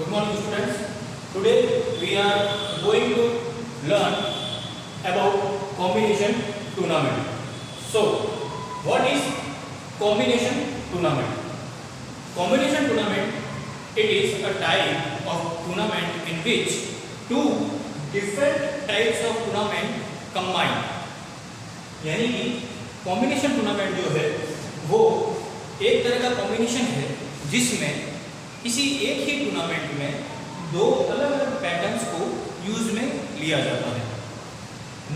Good morning students. Today we are going to learn about combination tournament. So what is combination tournament? Combination tournament, it is a type of tournament in which two different types of tournament combine. यानी कि combination tournament जो है वो एक तरह का combination है जिसमें किसी एक ही टूर्नामेंट में दो अलग अलग पैटर्न्स को यूज में लिया जाता है.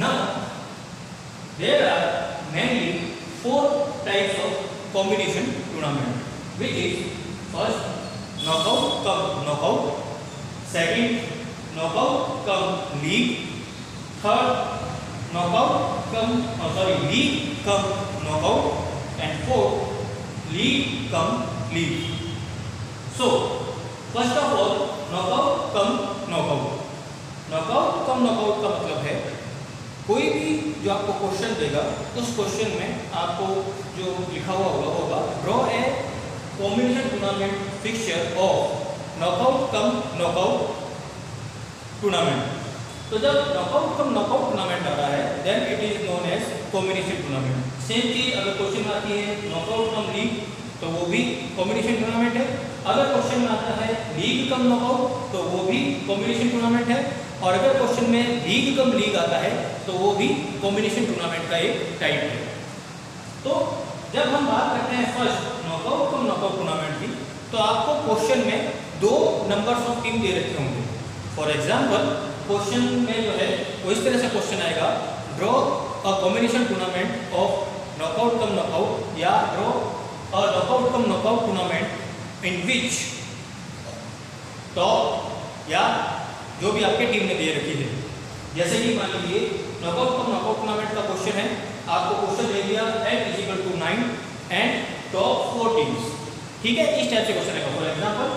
Now there are mainly 4 types of combination tournament which is first knockout cum knockout, second knockout cum league, third knockout cum league cum knockout and fourth league cum league. So, first of all, knockout cum knockout. knockout cum knockout का मतलब है कोई भी जो आपको question देगा उस question में आपको जो लिखा हुआ होगा draw a combination tournament fixture of knockout cum knockout tournament. तो जब नॉकआउट कम नॉकआउट टूर्नामेंट आ रहा है then it is known as combination tournament. Same चीज अगर क्वेश्चन में आती है नॉकआउट कम लीग तो वो भी कॉम्बिनेशन टूर्नामेंट है. अगर क्वेश्चन में आता है लीग कम नॉकआउट तो वो भी कॉम्बिनेशन टूर्नामेंट है. और अगर क्वेश्चन में लीग कम लीग आता है तो वो भी कॉम्बिनेशन टूर्नामेंट का एक टाइप है. तो जब हम बात करते हैं first knockout cum knockout tournament की तो आपको क्वेश्चन में दो नंबर्स ऑफ टीम दे रखे होंगे. फॉर एग्जाम्पल क्वेश्चन में जो है वो इस तरह से क्वेश्चन आएगा draw a combination tournament of knockout cum knockout या draw a knockout cum knockout tournament in which top या जो भी आपके टीम ने दे रखी है. जैसे कि मान लीजिए नॉकआउट कम नॉकआउट टूर्नामेंट का क्वेश्चन है, आपको क्वेश्चन दे दिया n = 9 एंड टॉप 4 टीम्स. ठीक है, इस टाइप से क्वेश्चन है. For example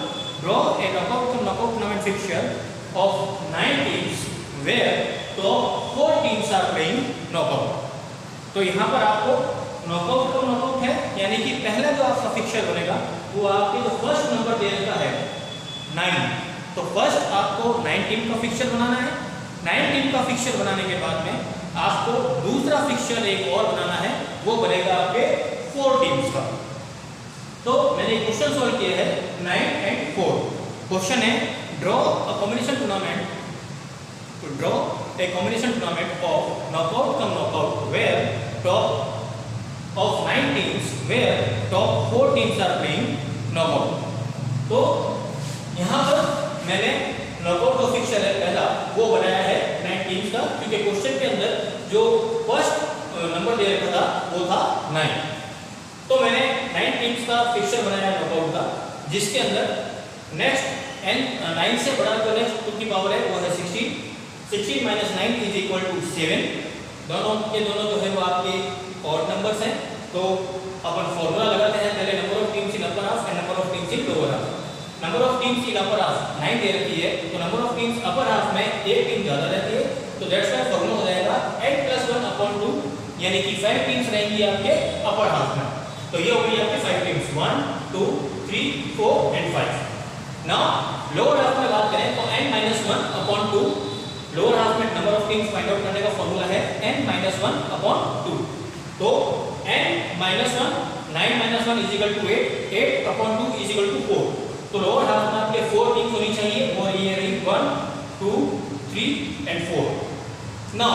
draw a knockout cum knockout tournament fixture of 9 teams where top 4 teams are playing knockout. तो यहाँ पर आपको नॉकआउट कम नॉकआउट है यानी कि पहला जो आपका फिक्चर बनेगा वो आपके जो फर्स्ट नंबर दे रखा है 9. तो फर्स्ट आपको 9 टीम का फिक्चर बनाना है. 9 टीम का फिक्चर बनाने के बाद में आपको दूसरा फिक्चर एक और बनाना है, वो बनेगा आपके 4 टीम्स का. तो मैंने क्वेश्चन सॉल्व किया है 9 and 4. क्वेश्चन है draw a combination tournament draw a combination tournament of knockout cum knockout where top of 9 teams where top 4 teams are playing knockout. तो यहाँ पर मैंने नॉकआउट का फिक्चर है पहला वो बनाया है 9 टीम्स का, क्योंकि क्वेश्चन के अंदर जो फर्स्ट नंबर दे रखा था वो था 9. तो मैंने 9 टीम्स का फिक्चर बनाया नॉकआउट का, जिसके अंदर नेक्स्ट n 9 से बड़ा जो नेक्स्ट 2 की पावर है वो है 16. 16 - 9 = 7. दोनों के दोनों जो है वो आपके ऑड नंबर्स हैं. तो अपन फॉर्मूला लगाते हैं पहले number of teams in upper half and number of teams in lower half. Number of teams in upper half 9 दे रखी है तो number of teams upper half में एक टीम ज्यादा रहती है, तो दैट्स व्हाई फॉर्मूला हो जाएगा n+1/2 यानी कि 5 टीम्स रहेंगी आपके अपर हाफ में. तो ये हो गई आपकी 5 teams 1 2 3 4 and 5. Now lower half में बात करें तो n-1/2 लोअर हाफ में number of teams find out करने का फॉर्मूला है n-1/2. तो n-1 9 - 1 = 8 8/2 = 4. तो लोअर हाफ में आपके 4 टीम्स होनी चाहिए और ये रही 1 2 3 एंड 4. नाउ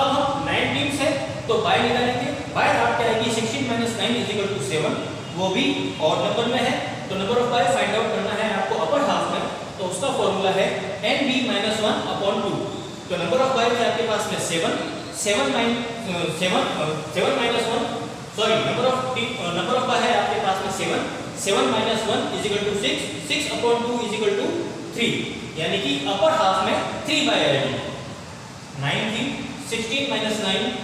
अब हम 9 टीम्स है तो बाय निकालेंगे. बाय हाफ क्या आएगी 16 - 9 = 7, वो भी ऑड नंबर में है. तो number of bye find out करना है आपको अपर हाफ में, तो उसका फॉर्मूला है nb-1/2. तो नंबर ऑफ बाय है आपके पास में 7 नंबर ऑफ बाय है आपके पास में 7 7 - 1 = 6 6/2 = 3 यानी कि अपर हाफ में 3 बाय आएगी. 9 थी 16 - 9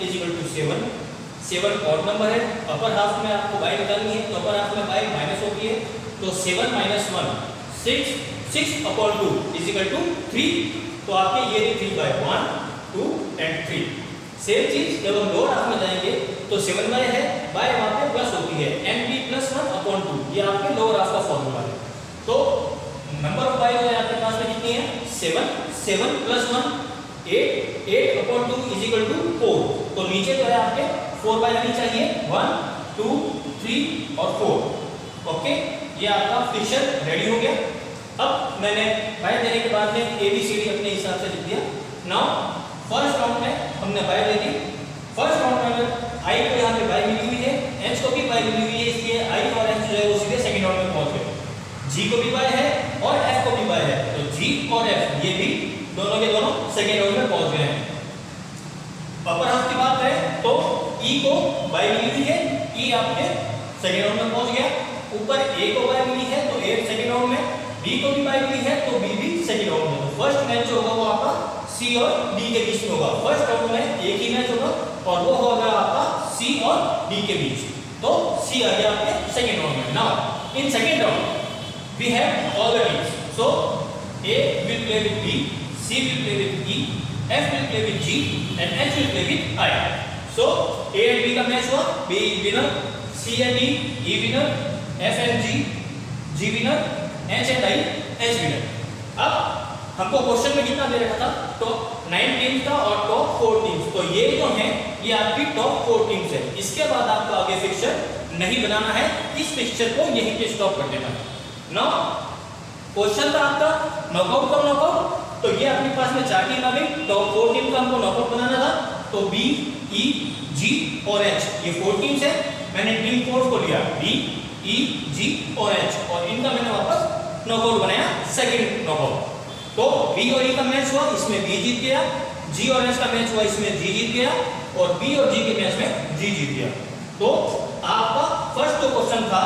= 7. 7 ऑड नंबर है, अपर हाफ में आपको बाय निकालनी है तो अपर हाफ में बाय माइनस होती है. तो 7 - 1 6 6/2 = 3. तो आपके ये 3 बाय 1 2 एंड 3. सेम चीज जब हम लोअर हाफ में जाएंगे तो 7 बाय है, बाय वहां पे प्लस होती है nb + 1/2. ये आपके लोअर हाफ का फॉर्मूला है. तो नंबर ऑफ बाय जो है 7, 7 + 1 8, 8/2 = 4। तो नीचे जो है आपके 4 बाई आनी चाहिए, 1 2 3 और 4। ओके, ये आपका फिक्सर रेडी हो गया। अब मैंने बाय देने के बाद में ABCD अपने हिसाब से लिख दिया। नाउ फर्स्ट राउंड में हमने बाय दे दी। फर्स्ट राउंड में I को यहाँ पे बाय मिली हुई है, H को भी बाय मिली हुई है, इसलिए I और H जो है वो सीधे सेकंड राउंड में पहुंच गए। G को भी बाय है और F को भी बाय है, तो G और F ये भी दोनों के दोनों सेकंड राउंड में पहुंच गए हैं। अपर हाफ की बात करें तो E को बाय मिली हुई है, E आपके सेकंड राउंड में पहुंच गया। ऊपर A को बाय मिली है तो A सेकंड राउंड में, B को भी बाय मिली है तो B भी सेकंड राउंड में। फर्स्ट मैच जो होगा वो आपका C और D के बीच में होगा। फर्स्ट राउंड में एक ही मैच होगा और वो होगा आपका C और D के बीच। तो C आ गया आपके सेकंड राउंड में। Now in second round we have all the teams, so A will play with B, C will play with E, F will play with G and H will play with I. So A and B का match हुआ, B winner, C and D, E winner, F and G, G winner, H and I, H winner. अब हमको question में कितना दे रखा था, तो 9 teams था और टॉप 4 टीम्स। तो ये जो है ये आपकी टॉप 4 टीम्स है। इसके बाद आपको आगे फिक्सर नहीं बनाना है, इस फिक्सर को यहीं पे स्टॉप कर देना है। नाउ क्वेश्चन था आपका नॉकआउट कम नॉकआउट, तो ये अपने पास में 4 टीम आ गई। टॉप 4 टीम का हमको नॉकआउट बनाना था, तो B, E, G और H ये 4 टीम्स है। मैंने टीम 4 को लिया, B, E, G और H, और इनका मैंने वापस नॉकआउट बनाया सेकंड नॉकआउट। तो B और E का मैच हुआ, इसमें B जीत गया। G और H का मैच हुआ, इसमें G जीत गया। और B और G के मैच में G जीत गया। तो आपका फर्स्ट जो क्वेश्चन था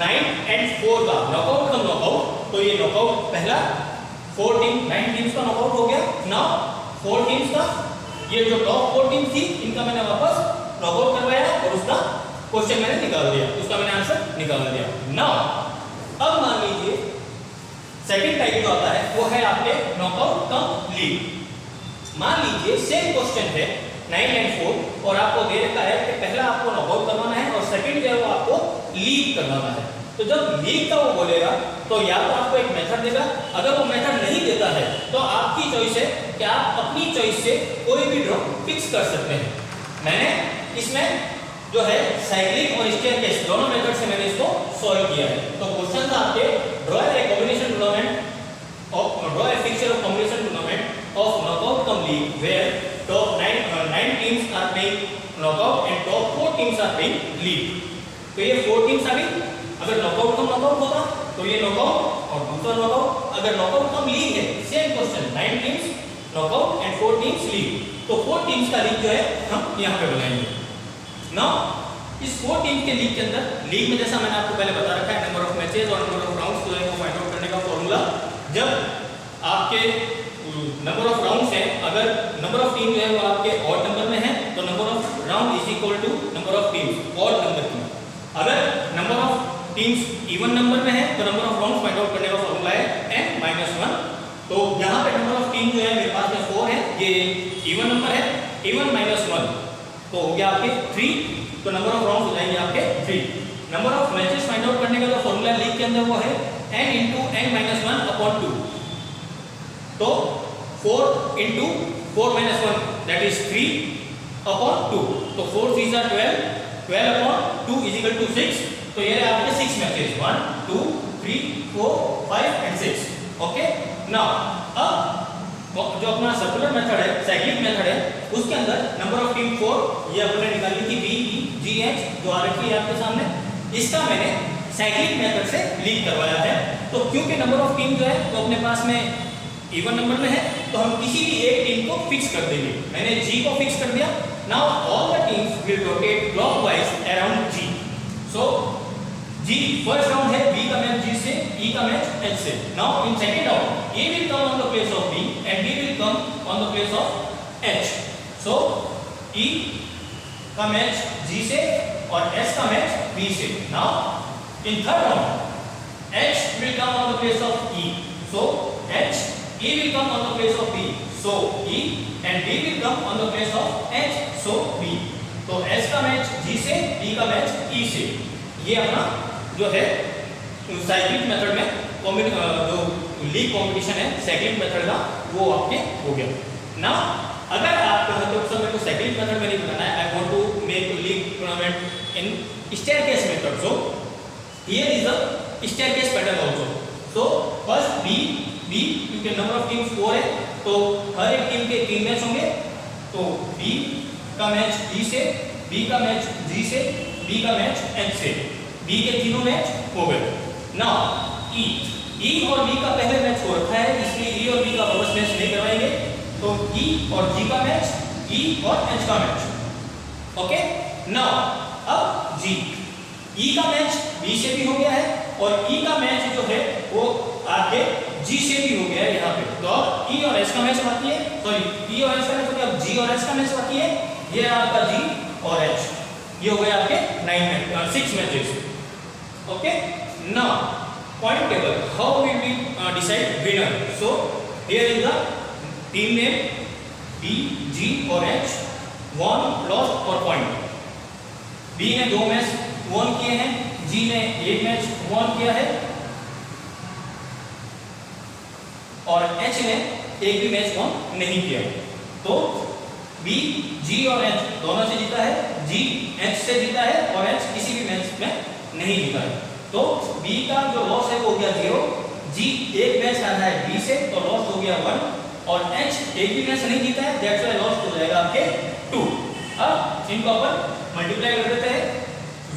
9 and 4 का नॉकआउट कम नॉकआउट, तो ये नॉकआउट पहला 4 टीम 9 टीम्स का नॉकआउट हो गया। नाउ 4 टीम्स का ये जो टॉप 4 टीम थी इनका मैंने वापस नॉकआउट करवाया और उसका क्वेश्चन मैंने निकाल दिया, उसका मैंने आंसर निकाल दिया। नाउ अब मान लीजिए सेकंड टाइप जो आता है वो है आपके नॉकआउट कम लीग। मान लीजिए सेम क्वेश्चन है 9 and 4 और आपको दे रखा है कि पहला आपको नॉकआउट करवाना है और सेकंड जो है वो आपको लीग करवाना है। तो जब लीग का वो बोलेगा तो या तो आपको एक मेथड देगा, अगर वो मेथड नहीं देता है तो आपकी चॉइस है कि आप अपनी चॉइस से कोई भी ड्रॉ फिक्स कर सकते हैं। मैंने इसमें जो है साइक्लिंग और स्टेयरकेस दोनों मेथड से मैंने इसको सॉल्व किया है। तो क्वेश्चन था आपके draw a combination tournament of draw a fixture of combination tournament of knockout cum league where top 9 teams are playing knockout and top 4 teams are playing league. तो ये 4 टीम्स आ गई। अगर नॉकआउट कम नॉकआउट होता तो ये knockout और दूसरा knockout. अगर नॉकआउट कम लीग है, same question 9 teams knockout and 4 teams league, तो 4 टीम्स का लीग जो है हम यहाँ पे बनाएंगे। नाउ इस 4 टीम के लीग के अंदर, लीग में जैसा मैंने आपको पहले बता रखा है नंबर ऑफ मैचेस और नंबर ऑफ राउंड्स जो है वो फाइंड आउट करने का फॉर्मूला, जब आपके नंबर ऑफ राउंड्स हैं, अगर नंबर ऑफ टीम जो है वो आपके ऑड नंबर में है तो number of round is equal to number of teams odd number की। अगर number of teams even number में है तो number of rounds find out करने का फॉर्मूला है n-1। तो यहाँ पे नंबर ऑफ टीम जो है मेरे पास में 4 है, ये इवन नंबर है, इवन -1 तो हो गया आपके 3। तो नंबर ऑफ राउंड्स हो जाएंगे आपके 3। Number of matches find out करने का जो फॉर्मूला लीग के अंदर वो है n × n-1/2। तो 4 × 4-1 दैट इज 3/2। तो 4 3 are 12, 12/2 = 6। तो ये आपके 6 मैचेस 1 2 3 4 5 and 6। ओके, नाउ अब जो अपना सर्कुलर मेथड है, साइक्लिक मेथड है, उसके अंदर नंबर ऑफ टीम 4 ये अपने निकाली थी B, E, G, H जो आ रखी है आपके सामने। इसका मैंने साइक्लिक मेथड से लीग करवाया है। तो क्योंकि नंबर ऑफ टीम जो है वो अपने पास में इवन नंबर में है तो हम किसी भी एक टीम को फिक्स कर देंगे। मैंने G को फिक्स कर दिया। Now all the teams will rotate clockwise around G। So G first round है, B का मैच G से, E का मैच H से। Now in second round A will come on the place of B and B will come on the place of H. So E का match G से और S का match B से। Now in third round H will come on the place of E. So H, E will come on the place of B. So E and B will come on the place of H. So B. तो S का match G से, B का match E से। ये अपना जो है cyclic method में जो लीग कंपटीशन है साइक्लिंग मेथड का, वो आपके हो गया ना। अगर आप तो सर मेरे को साइक्लिंग मेथड में नहीं बताना है, I want to make league tournament in staircase method, so here is a staircase pattern also. So first B क्योंकि नंबर ऑफ टीम 4 है, तो हर एक टीम के 3 मैच होंगे। तो बी का मैच बी से, बी का मैच जी से, बी का मैच एच से, बी के तीनों मैच हो गए ना। ई और बी का पहले मैच हो रखा है, इसलिए ई और बी का वापस मैच नहीं करवाएंगे। तो ई और जी का मैच, ई और एच का मैच, ओके ना। अब जी, ई का मैच बी से भी हो गया है और ई का मैच जो है वो आपके जी से भी हो गया है यहाँ पे। तो अब ई और एच का मैच बाकी है, सॉरी ई और एच का मैच हो गया, अब जी और एच का मैच बाकी है। ये आपका जी और एच, ये हो गए आपके 6 मैचेस, ओके ना। Point table, how will we decide winner? So here is the team name B, G और एच, वन, लॉस्ट और पॉइंट। बी ने 2 मैच वॉन किए हैं, जी ने 1 मैच वॉन किया है और एच ने एक भी मैच वॉन नहीं किया। तो बी, जी और एच दोनों से जीता है, जी एच से जीता है और एच किसी भी मैच में नहीं जीता है। तो बी का जो लॉस है वो हो गया 0, जी एक मैच हारा है बी से तो लॉस हो गया 1 और एच एक भी मैच नहीं जीता है, दैट्स व्हाई लॉस हो जाएगा आपके 2। अब इनको अपन मल्टीप्लाई कर देते हैं।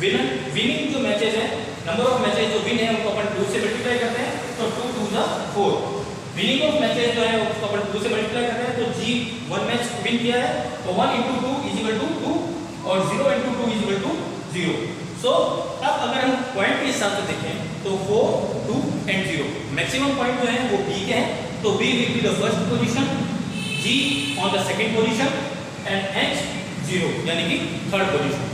विनिंग जो मैचेस हैं, नंबर ऑफ मैचेस जो विन है उनको अपन 2 से मल्टीप्लाई करते हैं, तो 2 2 जा 4। विनिंग ऑफ मैचेस जो है उसको अपन 2 से मल्टीप्लाई करते हैं, तो जी 1 मैच विन किया है तो 1 × 2 = 2 और 0 × 2 = 0। सो अब अगर हम पॉइंट के हिसाब से देखें तो 4, 2 एंड 0 मैक्सिमम पॉइंट जो है वो बी के हैं, तो B will be the first position, G on the second position and H 0 यानी कि थर्ड पोजीशन।